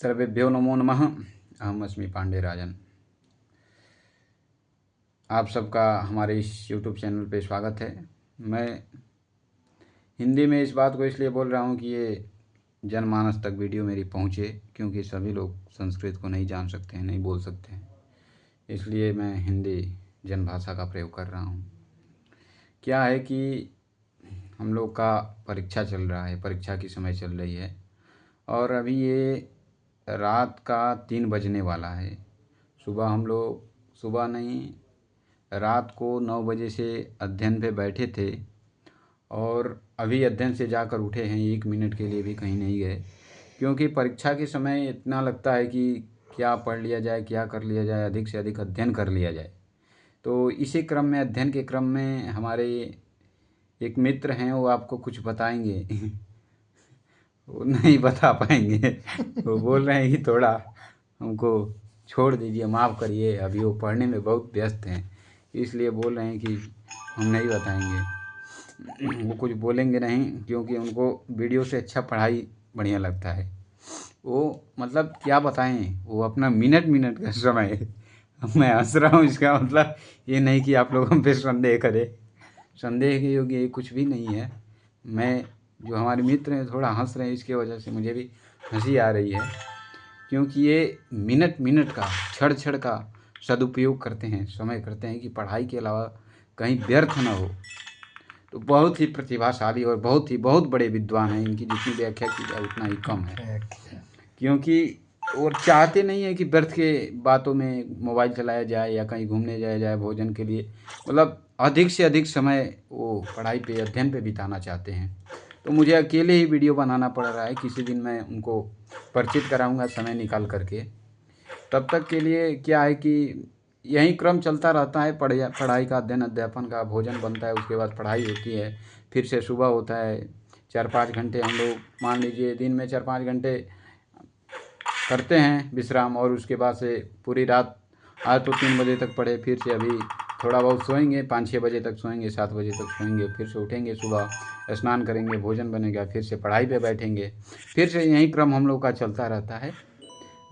सर्वेभ्यो नमो नमः। अहम अस्मि पांडे राजन। आप सबका हमारे इस YouTube चैनल पे स्वागत है। मैं हिंदी में इस बात को इसलिए बोल रहा हूँ कि ये जनमानस तक वीडियो मेरी पहुँचे, क्योंकि सभी लोग संस्कृत को नहीं जान सकते हैं, नहीं बोल सकते हैं। इसलिए मैं हिंदी जनभाषा का प्रयोग कर रहा हूँ। क्या है कि हम लोग का परीक्षा चल रहा है, परीक्षा की समय चल रही है और अभी ये रात का 3 बजने वाला है। सुबह नहीं, रात को 9 बजे से अध्ययन पे बैठे थे और अभी अध्ययन से जाकर उठे हैं। 1 मिनट के लिए भी कहीं नहीं गए, क्योंकि परीक्षा के समय इतना लगता है कि क्या पढ़ लिया जाए, क्या कर लिया जाए, अधिक से अधिक अध्ययन कर लिया जाए। तो इसी क्रम में, अध्ययन के क्रम में हमारे एक मित्र हैं, वो आपको कुछ बताएंगे। वो नहीं बता पाएंगे। वो बोल रहे हैं कि थोड़ा हमको छोड़ दीजिए, माफ़ करिए, अभी वो पढ़ने में बहुत व्यस्त हैं, इसलिए बोल रहे हैं कि हम नहीं बताएंगे। वो कुछ बोलेंगे नहीं, क्योंकि उनको वीडियो से अच्छा पढ़ाई बढ़िया लगता है। वो मतलब क्या बताएं, वो अपना मिनट मिनट का समय मैं हंस रहा हूँ, इसका मतलब ये नहीं कि आप लोग हम पे संदेह करें। संदेह के योग्य ये कुछ भी नहीं है। मैं जो हमारे मित्र हैं थोड़ा हंस रहे हैं, इसके वजह से मुझे भी हंसी आ रही है, क्योंकि ये मिनट मिनट का, क्षण क्षण का सदुपयोग करते हैं, समय करते हैं कि पढ़ाई के अलावा कहीं व्यर्थ ना हो। तो बहुत ही प्रतिभाशाली और बहुत बड़े विद्वान हैं। इनकी जितनी व्याख्या की जाए उतना ही कम है, क्योंकि और चाहते नहीं है कि व्यर्थ के बातों में मोबाइल चलाया जाए या कहीं घूमने जाया जाए भोजन के लिए। मतलब अधिक से अधिक समय वो पढ़ाई पे, अध्ययन पे बिताना चाहते हैं। तो मुझे अकेले ही वीडियो बनाना पड़ रहा है। किसी दिन मैं उनको परिचित कराऊंगा समय निकाल करके। तब तक के लिए क्या है कि यही क्रम चलता रहता है, पढ़ाई का, अध्ययन अध्यापन का। भोजन बनता है, उसके बाद पढ़ाई होती है, फिर से सुबह होता है। 4-5 घंटे हम लोग, मान लीजिए दिन में 4-5 घंटे करते हैं विश्राम, और उसके बाद से पूरी रात, आज तो 3 बजे तक पढ़े, फिर से अभी थोड़ा बहुत सोएंगे, 5-6 बजे तक सोएंगे, 7 बजे तक सोएंगे, फिर से उठेंगे, सुबह स्नान करेंगे, भोजन बनेगा, फिर से पढ़ाई पे बैठेंगे। फिर से यही क्रम हम लोग का चलता रहता है,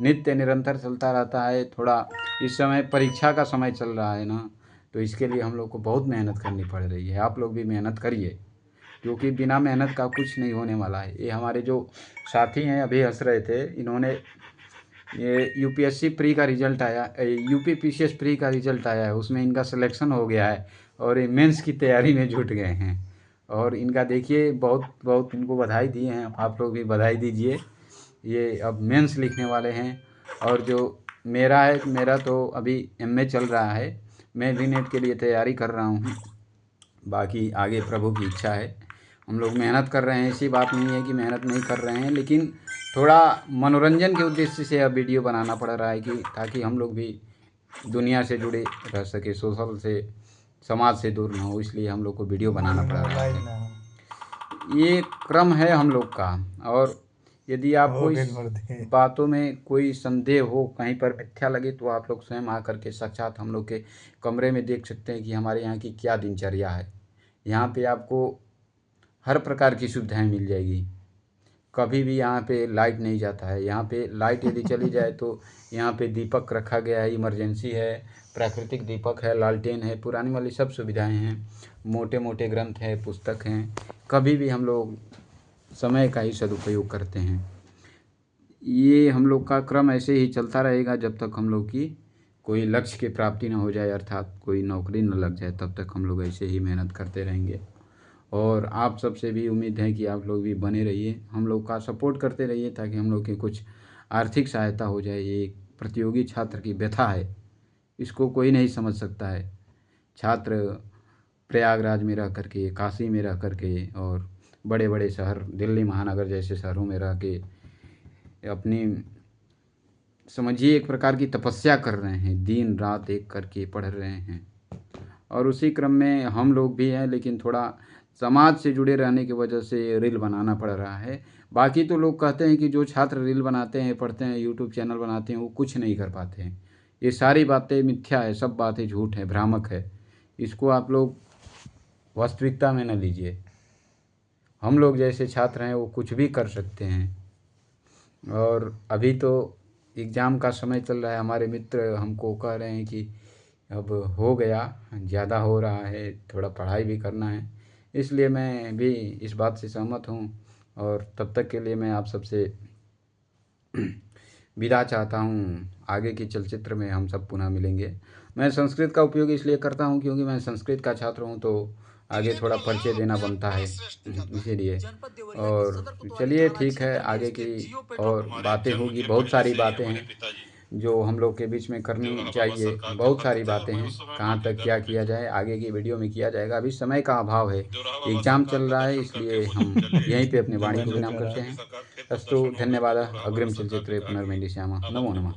नित्य निरंतर चलता रहता है। थोड़ा इस समय परीक्षा का समय चल रहा है ना, तो इसके लिए हम लोग को बहुत मेहनत करनी पड़ रही है। आप लोग भी मेहनत करिए, क्योंकि बिना मेहनत का कुछ नहीं होने वाला है। ये हमारे जो साथी हैं अभी हंस रहे थे, इन्होंने ये यूपीएससी प्री का रिजल्ट आया, यूपी पीसीएस प्री का रिजल्ट आया है, उसमें इनका सिलेक्शन हो गया है और ये मेंस की तैयारी में जुट गए हैं। और इनका देखिए, बहुत बहुत इनको बधाई दिए हैं, आप लोग भी बधाई दीजिए। ये अब मेंस लिखने वाले हैं। और जो मेरा है, मेरा तो अभी एमए चल रहा है, मैं भी नेट के लिए तैयारी कर रहा हूँ। बाकी आगे प्रभु की इच्छा है। हम लोग मेहनत कर रहे हैं, ऐसी बात नहीं है कि मेहनत नहीं कर रहे हैं, लेकिन थोड़ा मनोरंजन के उद्देश्य से अब वीडियो बनाना पड़ रहा है, कि ताकि हम लोग भी दुनिया से जुड़े रह सके, सोशल से, समाज से दूर ना हो, इसलिए हम लोग को वीडियो बनाना पड़ रहा है। ये क्रम है हम लोग का। और यदि आपको इस बातों में कोई संदेह हो, कहीं पर मिथ्या लगे, तो आप लोग स्वयं आकर के साक्षात हम लोग के कमरे में देख सकते हैं कि हमारे यहाँ की क्या दिनचर्या है। यहाँ पे आपको हर प्रकार की सुविधाएं मिल जाएगी। कभी भी यहाँ पे लाइट नहीं जाता है। यहाँ पे लाइट यदि चली जाए तो यहाँ पे दीपक रखा गया है, इमरजेंसी है, प्राकृतिक दीपक है, लालटेन है, पुरानी वाली सब सुविधाएं हैं। मोटे मोटे ग्रंथ हैं, पुस्तक हैं। कभी भी हम लोग समय का ही सदुपयोग करते हैं। ये हम लोग का क्रम ऐसे ही चलता रहेगा जब तक हम लोग की कोई लक्ष्य की प्राप्ति न हो जाए, अर्थात कोई नौकरी न लग जाए, तब तक हम लोग ऐसे ही मेहनत करते रहेंगे। और आप सबसे भी उम्मीद है कि आप लोग भी बने रहिए, हम लोग का सपोर्ट करते रहिए, ताकि हम लोग की कुछ आर्थिक सहायता हो जाए। ये एक प्रतियोगी छात्र की व्यथा है, इसको कोई नहीं समझ सकता है। छात्र प्रयागराज में रह करके, काशी में रह करके, और बड़े बड़े शहर, दिल्ली महानगर जैसे शहरों में रह के अपनी, समझिए, एक प्रकार की तपस्या कर रहे हैं, दिन रात एक करके पढ़ रहे हैं। और उसी क्रम में हम लोग भी हैं, लेकिन थोड़ा समाज से जुड़े रहने की वजह से रील बनाना पड़ रहा है। बाकी तो लोग कहते हैं कि जो छात्र रील बनाते हैं, पढ़ते हैं, यूट्यूब चैनल बनाते हैं, वो कुछ नहीं कर पाते हैं। ये सारी बातें मिथ्या है, सब बातें झूठ है, भ्रामक है। इसको आप लोग वास्तविकता में न लीजिए। हम लोग जैसे छात्र हैं वो कुछ भी कर सकते हैं। और अभी तो एग्ज़ाम का समय चल रहा है। हमारे मित्र हमको कह रहे हैं कि अब हो गया, ज़्यादा हो रहा है, थोड़ा पढ़ाई भी करना है। इसलिए मैं भी इस बात से सहमत हूँ और तब तक के लिए मैं आप सबसे विदा चाहता हूँ। आगे की चलचित्र में हम सब पुनः मिलेंगे। मैं संस्कृत का उपयोग इसलिए करता हूँ क्योंकि मैं संस्कृत का छात्र हूँ, तो आगे थोड़ा परिचय देना बनता है इसीलिए। और चलिए ठीक है, आगे की और बातें होगी, बहुत सारी बातें हैं जो हम लोग के बीच में करनी चाहिए। बहुत सारी बातें हैं, कहाँ तक क्या किया जाए आगे की वीडियो में किया जाएगा। अभी समय का अभाव है, एग्ज़ाम चल रहा है, इसलिए हम यहीं पे अपनी वाणी को विराम करते हैं। अस्तु, धन्यवाद। अग्रिम चलचित्रे पुनर्मिलिष्यामः। नमो नमः।